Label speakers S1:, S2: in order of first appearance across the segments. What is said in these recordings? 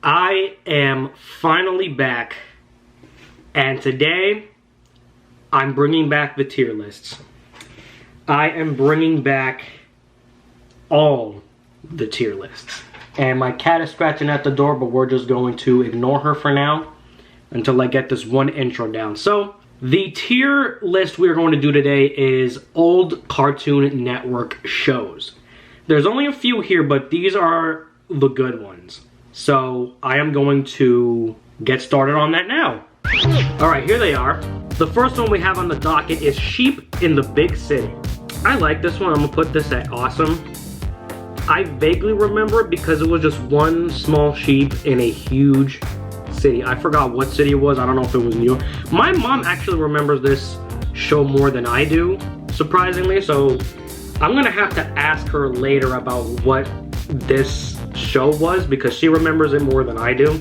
S1: I am finally back, and today I'm bringing back the tier lists. I am bringing back all the tier lists. And my cat is scratching at the door, but we're just going to ignore her for now until I get this one intro down. So, the tier list we're going to do today is old Cartoon Network shows. There's only a few here, but these are the good ones. So, I am going to get started on that now. Alright, here they are. The first one we have on the docket is Sheep in the Big City. I like this one. I'm going to put this at awesome. I vaguely remember it because it was just one small sheep in a huge city. I forgot what city it was. I don't know if it was New York. My mom actually remembers this show more than I do, surprisingly. So I'm going to have to ask her later about what this show was because she remembers it more than I do.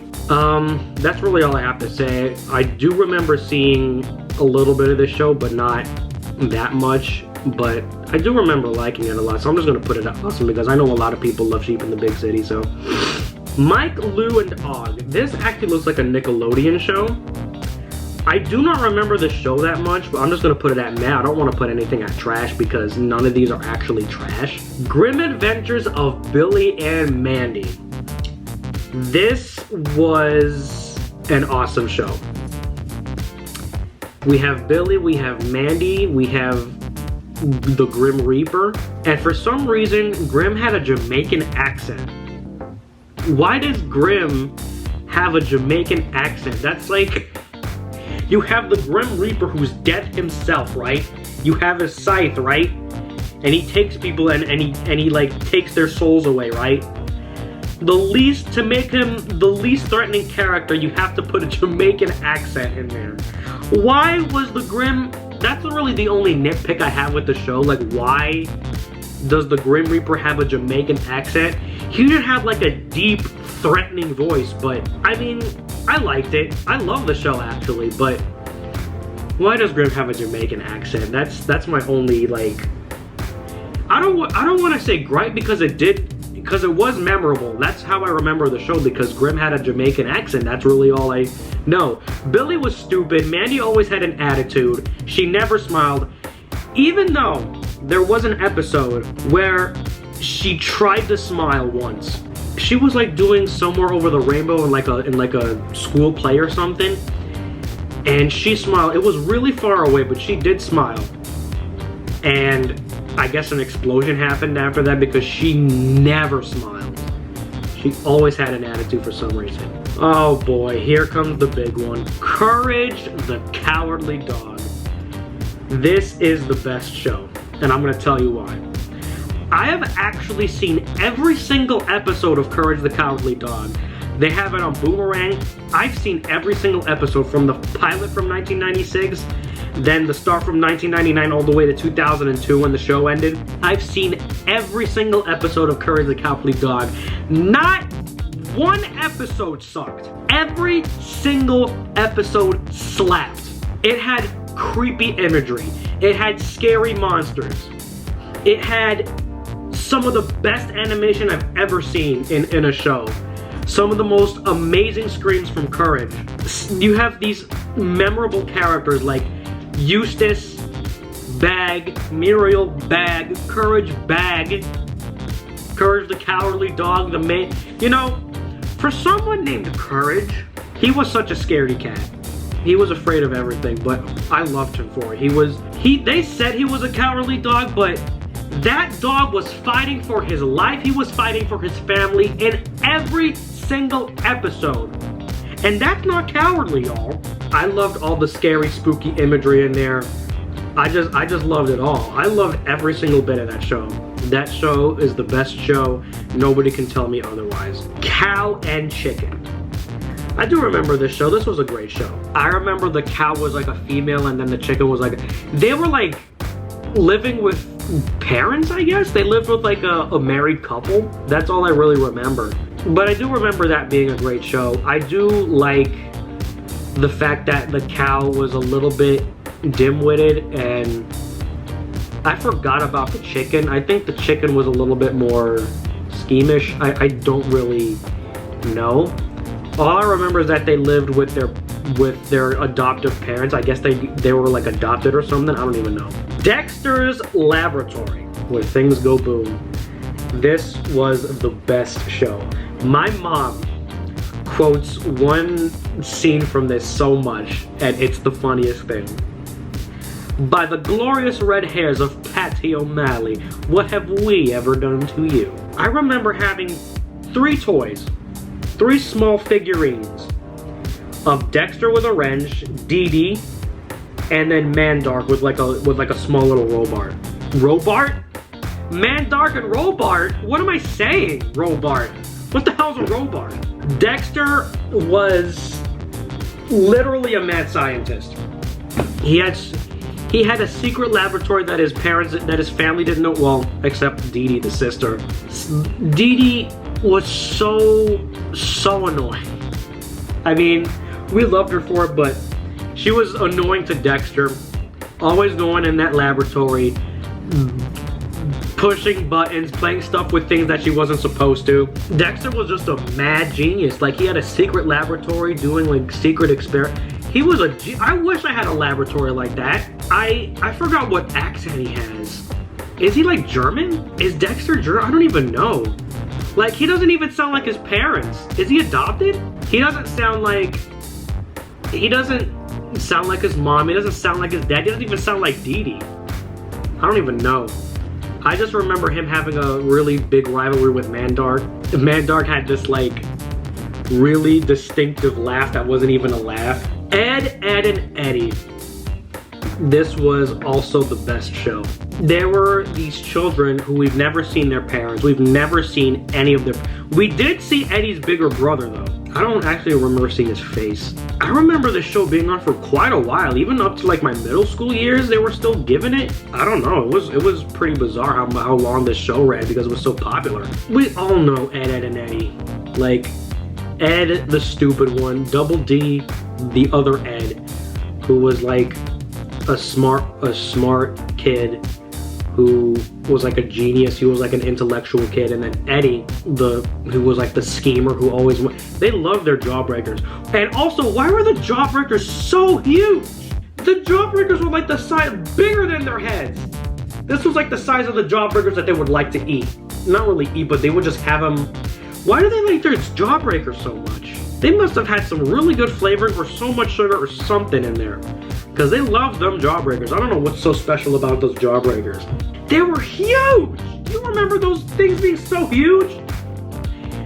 S1: That's really all I have to say. I do remember seeing a little bit of this show, but not that much. But I do remember liking it a lot, so I'm just going to put it at awesome because I know a lot of people love Sheep in the Big City, so. Mike, Lou, and Og. This actually looks like a Nickelodeon show. I do not remember the show that much, but I'm just going to put it at meh. I don't want to put anything at trash because none of these are actually trash. Grim Adventures of Billy and Mandy. This was an awesome show. We have Billy, we have Mandy, we have the Grim Reaper, and for some reason Grim had a Jamaican accent. Why does Grim have a Jamaican accent? That's like, you have the Grim Reaper who's death himself, right? You have his scythe, right? And he takes people and he like takes their souls away, right? To make him the least threatening character, you have to put a Jamaican accent in there. Why was the Grim... That's really the only nitpick I have with the show. Like, why does the Grim Reaper have a Jamaican accent? He should have like a deep, threatening voice, but I mean, I liked it. I love the show actually, but why does Grim have a Jamaican accent? That's my only like. I don't want to say gripe because it was memorable. That's how I remember the show because Grim had a Jamaican accent. That's really all I know. Billy was stupid. Mandy always had an attitude. She never smiled. Even though there was an episode where she tried to smile once. She was like doing Somewhere Over the Rainbow in like a school play or something. And she smiled. It was really far away, but she did smile. And I guess an explosion happened after that because she never smiled. She always had an attitude for some reason. Oh boy, here comes the big one. Courage the Cowardly Dog. This is the best show, and I'm gonna tell you why. I have actually seen every single episode of Courage the Cowardly Dog. They have it on Boomerang. I've seen every single episode from the pilot from 1996, then the start from 1999 all the way to 2002 when the show ended. I've seen every single episode of Courage the Cowardly Dog. Not one episode sucked. Every single episode slapped. It had creepy imagery. It had scary monsters. It had some of the best animation I've ever seen in a show. Some of the most amazing screams from Courage. You have these memorable characters like Eustace, Bag, Muriel, Bag, Courage, Bag, Courage the Cowardly Dog, the main... You know, for someone named Courage, he was such a scaredy cat. He was afraid of everything, but I loved him for it. They said he was a cowardly dog, but that dog was fighting for his life. He was fighting for his family in every single episode. And that's not cowardly, y'all. I loved all the scary, spooky imagery in there. I just loved it all. I loved every single bit of that show. That show is the best show. Nobody can tell me otherwise. Cow and Chicken. I do remember this show. This was a great show. I remember the cow was like a female and then the chicken was like... They were like living with parents, I guess? They lived with like a married couple. That's all I really remember. But I do remember that being a great show. I do like the fact that the cow was a little bit dim-witted and I forgot about the chicken. I think the chicken was a little bit more schemish. I don't really know. All I remember is that they lived with their adoptive parents. I guess they were like adopted or something. I don't even know. Dexter's Laboratory, where things go boom. This was the best show. My mom quotes one scene from this so much, and it's the funniest thing. By the glorious red hairs of Patty O'Malley, what have we ever done to you? I remember having 3 toys, 3 small figurines of Dexter with a wrench, Dee Dee, and then Mandark with like a small little Robart. Robart? Mandark and Robart? What am I saying? Robart. What the hell's a Robart? Dexter was literally a mad scientist. He had a secret laboratory that his family didn't know, well, except Dee Dee, the sister. Dee Dee was so annoying. I mean, we loved her for it, but she was annoying to Dexter. Always going in that laboratory, pushing buttons, playing stuff with things that she wasn't supposed to. Dexter was just a mad genius. Like, he had a secret laboratory doing like secret experiments. He was I wish I had a laboratory like that. I forgot what accent he has. Is he like German? Is Dexter German? I don't even know. Like, he doesn't even sound like his parents. Is he adopted? He doesn't sound like his mom. He doesn't sound like his dad. He doesn't even sound like Dee Dee. I don't even know. I just remember him having a really big rivalry with Mandark. Mandark had this like really distinctive laugh that wasn't even a laugh. Ed, and Eddy. This was also the best show. There were these children who we've never seen their parents. We've never seen any of their... We did see Eddy's bigger brother though. I don't actually remember seeing his face. I remember this show being on for quite a while. Even up to like my middle school years, they were still giving it. I don't know. It was pretty bizarre how long this show ran because it was so popular. We all know Ed, and Eddy. Like, Ed, the stupid one. Double D, the other Ed, who was like a smart kid who was like a genius. He was like an intellectual kid. And then Eddy, who was like the schemer who always went. They loved their Jawbreakers. And also, why were the Jawbreakers so huge? The Jawbreakers were like the size, bigger than their heads. This was like the size of the Jawbreakers that they would like to eat. Not really eat, but they would just have them. Why do they like their Jawbreakers so much? They must have had some really good flavors or so much sugar or something in there. Because they love them Jawbreakers. I don't know what's so special about those Jawbreakers. They were huge! Do you remember those things being so huge?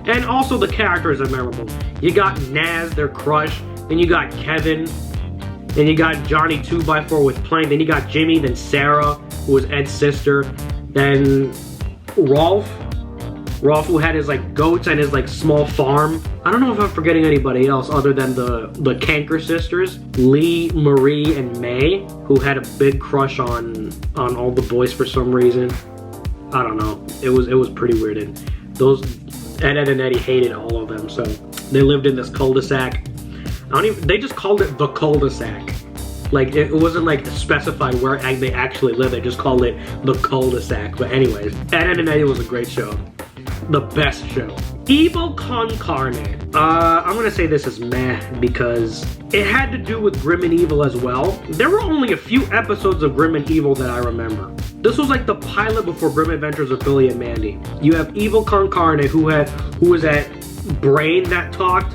S1: And also the characters are memorable. You got Naz, their crush. Then you got Kevin. Then you got Johnny 2x4 with Plank. Then you got Jimmy. Then Sarah, who was Ed's sister. Then Rolf, who had his like goats and his like small farm. I don't know if I'm forgetting anybody else other than the Canker sisters, Lee, Marie, and May, who had a big crush on all the boys for some reason. I don't know. It was pretty weird. And those Ed, and Eddy hated all of them, so they lived in this cul-de-sac. They just called it the cul-de-sac. Like, it wasn't like specified where they actually lived. They just called it the cul-de-sac. But anyways, Ed, and Eddy was a great show. The best show. Evil Concarnate. I'm gonna say this is meh because it had to do with Grim and Evil as well. There were only a few episodes of Grim and Evil that I remember. This was like the pilot before Grim Adventures of Billy and Mandy. You have Evil Concarnate who was that brain that talked,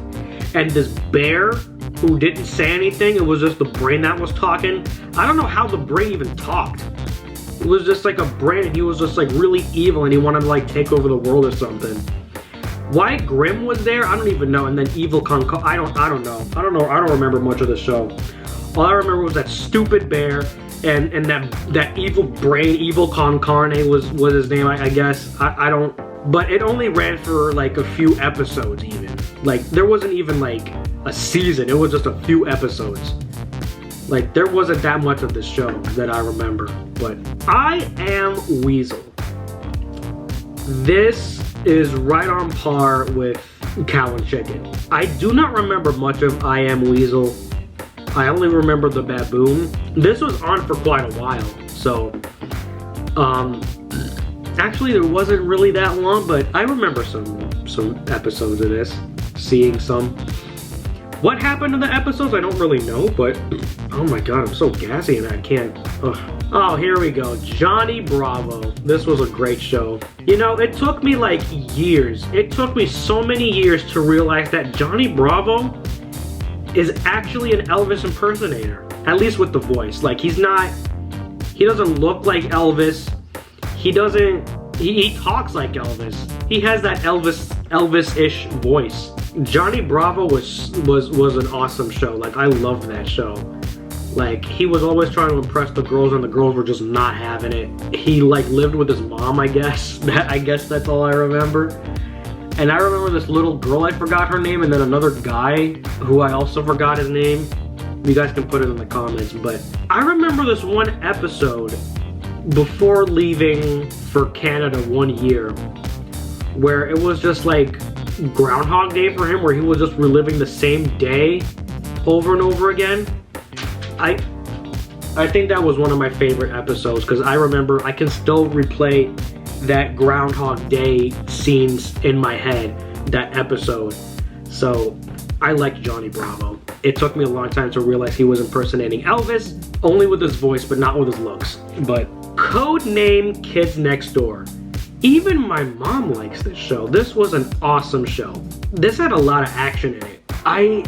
S1: and this bear who didn't say anything. It was just the brain that was talking. I don't know how the brain even talked. It was just like a brain, and he was just like really evil, and he wanted to like take over the world or something. Why Grim was there, I don't even know. And then Evil Concarnate, I don't know. I don't remember much of the show. All I remember was that stupid bear and that evil brain, Evil Concarnate was his name, I guess. I don't. But it only ran for like a few episodes even. Like, there wasn't even like a season. It was just a few episodes. Like, there wasn't that much of this show that I remember. But I Am Weasel. This is right on par with Cow and Chicken. I do not remember much of I Am Weasel. I only remember the baboon. This was on for quite a while. So, actually it wasn't really that long, but I remember some episodes of this. Seeing some. What happened in the episodes, I don't really know, but oh my god, I'm so gassy and I can't. Ugh. Oh, here we go. Johnny Bravo. This was a great show. You know, it took me like years. It took me so many years to realize that Johnny Bravo is actually an Elvis impersonator. At least with the voice. Like, he doesn't look like Elvis. He talks like Elvis. He has that Elvis-ish voice. Johnny Bravo was an awesome show. Like, I loved that show. Like, he was always trying to impress the girls and the girls were just not having it. He like lived with his mom, I guess. I guess that's all I remember. And I remember this little girl, I forgot her name, and then another guy who I also forgot his name. You guys can put it in the comments, but I remember this one episode before leaving for Canada 1 year where it was just like Groundhog Day for him, where he was just reliving the same day over and over again. I think that was one of my favorite episodes because I remember I can still replay that Groundhog Day scenes in my head, that episode. So I liked Johnny Bravo. It took me a long time to realize he was impersonating Elvis, only with his voice but not with his looks. But Codename Kids Next Door. Even my mom likes this show. This was an awesome show. This had a lot of action in it. I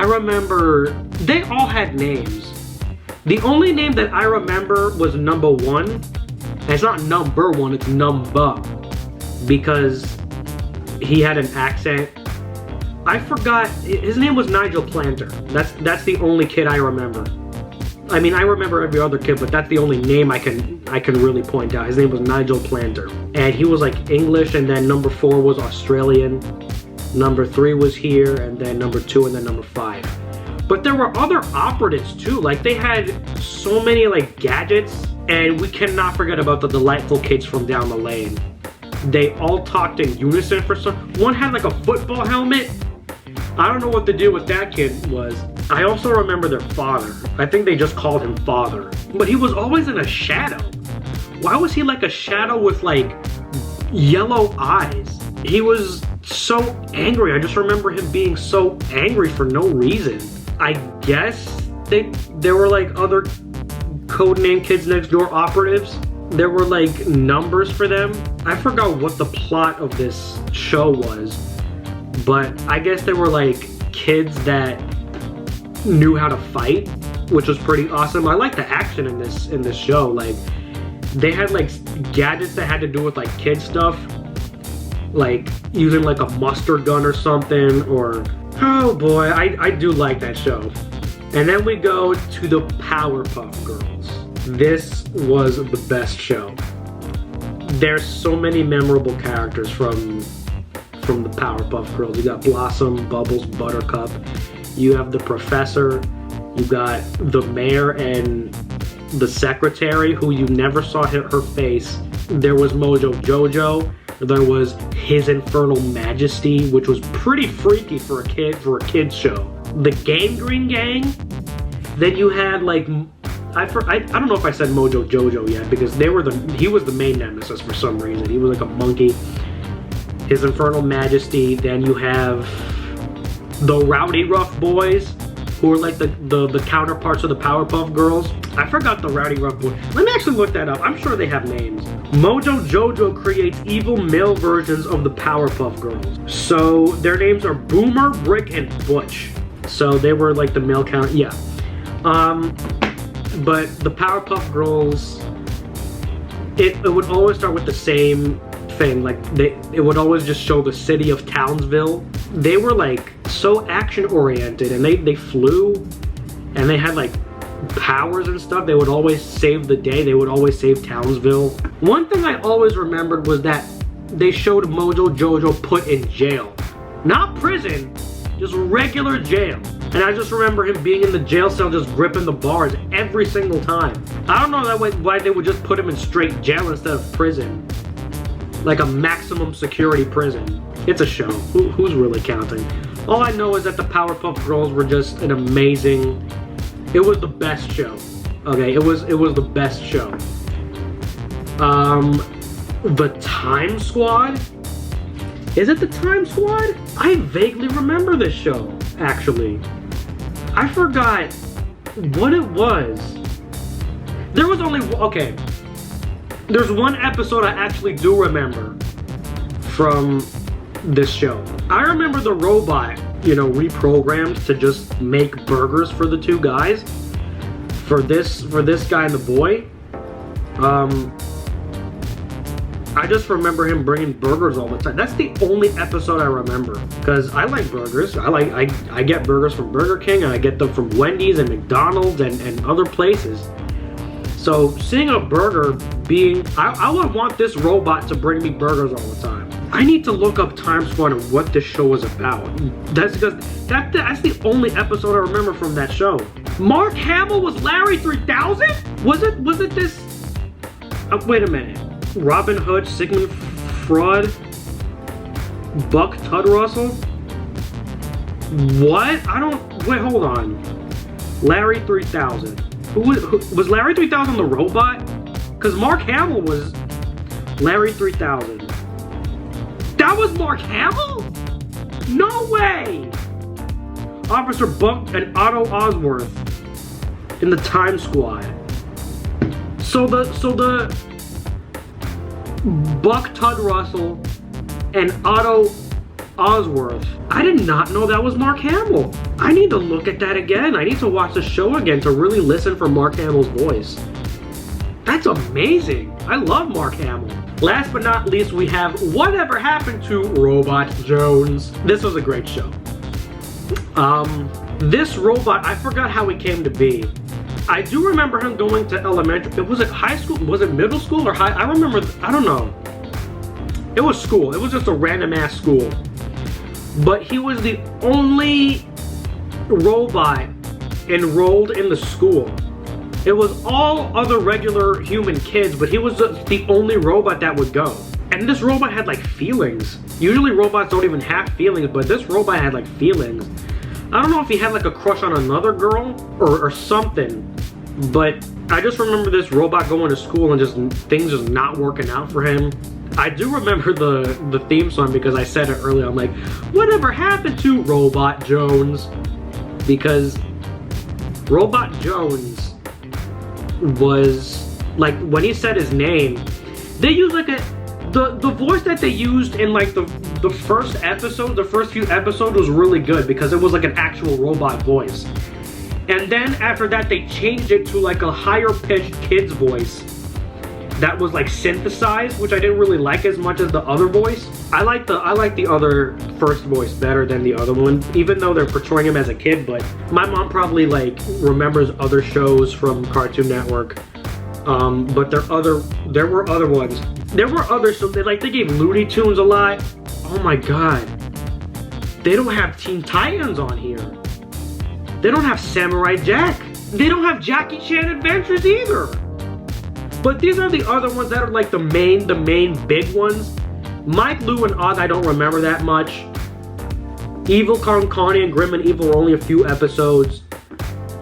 S1: remember they all had names. The only name that I remember was number one. And it's not number one, it's number. Because he had an accent. I forgot, his name was Nigel Planter. That's the only kid I remember. I mean, I remember every other kid, but that's the only name I can really point out. His name was Nigel Planter. And he was like English, and then number 4 was Australian. Number 3 was here, and then number 2, and then number 5. But there were other operatives too. Like, they had so many like gadgets, and we cannot forget about the delightful kids from down the lane. They all talked in unison for some. One had like a football helmet. I don't know what the deal with that kid was. I also remember their father. I think they just called him Father. But he was always in a shadow. Why was he like a shadow with like yellow eyes? He was so angry. I just remember him being so angry for no reason. I guess there were like other Codename Kids Next Door operatives. There were like numbers for them. I forgot what the plot of this show was. But I guess they were like kids that knew how to fight, which was pretty awesome. I like the action in this show. Like, they had like gadgets that had to do with like kid stuff, like using like a mustard gun or something, or oh boy, I do like that show. And then we go to the Powerpuff Girls. This was the best show. There's so many memorable characters from the Powerpuff Girls. You got Blossom, Bubbles, Buttercup. You have the professor. You got the mayor and the secretary, who you never saw her face. There was Mojo Jojo. There was His Infernal Majesty, which was pretty freaky for a kid's show. The Gangrene Gang. Then you had like, I don't know if I said Mojo Jojo yet, because he was the main nemesis for some reason. He was like a monkey. His Infernal Majesty. Then you have the Rowdy Rough Boys, who are like the counterparts of the Powerpuff Girls. I forgot the Rowdy Rough Boys. Let me actually look that up. I'm sure they have names. Mojo Jojo creates evil male versions of the Powerpuff Girls. So their names are Boomer, Brick, and Butch. So they were like the male count. Yeah. But the Powerpuff Girls, it would always start with the same thing. Like, it would always just show the city of Townsville. They were like so action oriented, and they flew, and they had like powers and stuff. They would always save the day. They would always save Townsville. One thing I always remembered was that they showed Mojo Jojo put in jail. Not prison, just regular jail. And I just remember him being in the jail cell just gripping the bars every single time. I don't know why they would just put him in straight jail instead of prison. Like a maximum security prison. It's a show. Who's really counting? All I know is that the Powerpuff Girls were just an amazing... It was the best show. Okay, it was the best show. The Time Squad? Is it the Time Squad? I vaguely remember this show. actually. I forgot what it was. There was only, okay. There's one episode I actually do remember from this show. I remember the robot, you know, reprogrammed to just make burgers for the two guys. For this guy and the boy. I just remember him bringing burgers all the time. That's the only episode I remember, because I like burgers. I get burgers from Burger King, and I get them from Wendy's and McDonald's and other places. So seeing a burger being, I would want this robot to bring me burgers all the time. I need to look up Time Squad and what this show was about. That's because that's the only episode I remember from that show. Mark Hamill was Larry 3000? Was it this? Wait a minute. Robin Hood, Sigmund Freud, Buck Tud Russell? What? Wait, hold on. Larry 3000. Who was Larry 3000 the robot? Because Mark Hamill was Larry 3000. That was Mark Hamill? No way! Officer Buck and Otto Osworth in the Time Squad. So the Buck Tud Russell and Otto Osworth. I did not know that was Mark Hamill. I need to look at that again. I need to watch the show again to really listen for Mark Hamill's voice. That's amazing. I love Mark Hamill. Last but not least, we have Whatever Happened to Robot Jones. This was a great show. This robot, I forgot how he came to be. I do remember him going to elementary. Was it high school? Was it middle school or high? I remember, I don't know. It was school. It was just a random ass school. But he was the only robot enrolled in the school. It was all other regular human kids, but he was the only robot that would go. And this robot had like feelings. Usually robots don't even have feelings, but this robot had like feelings. I don't know if he had like a crush on another girl or something, but I just remember this robot going to school and just things just not working out for him. I do remember the theme song because I said it earlier. I'm like, whatever happened to Robot Jones? Because Robot Jones was like, when he said his name, they used like the voice that they used in like the first episode, the first few episodes was really good because it was like an actual robot voice. And then after that they changed it to like a higher pitched kid's voice that was like synthesized, which I didn't really like as much as the other voice. I like the other first voice better than the other one, even though they're portraying him as a kid. But my mom probably like remembers other shows from Cartoon Network. But there were other ones. There were others, so they gave Looney Tunes a lot. Oh my god. They don't have Teen Titans on here. They don't have Samurai Jack. They don't have Jackie Chan Adventures either. But these are the other ones that are like the main big ones. Mike, Lou, and Oz I don't remember that much. Evil Concarnate and Grim and Evil were only a few episodes.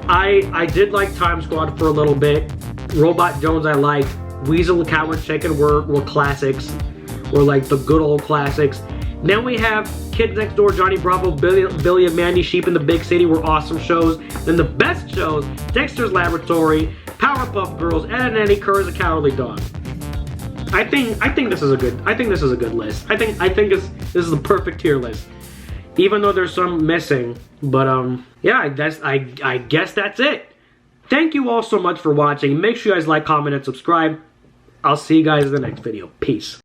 S1: I did like Time Squad for a little bit. Robot Jones I liked. Weasel and Cow and Chicken were classics. Were like the good old classics. Then we have Kids Next Door, Johnny Bravo, Billy and Mandy, Sheep in the Big City were awesome shows. Then the best shows, Dexter's Laboratory, Powerpuff Girls, Ed and Eddy, Courage the Cowardly Dog. I think this is a good list. I think this is the perfect tier list. Even though there's some missing, but yeah, I guess that's it. Thank you all so much for watching. Make sure you guys like, comment, and subscribe. I'll see you guys in the next video. Peace.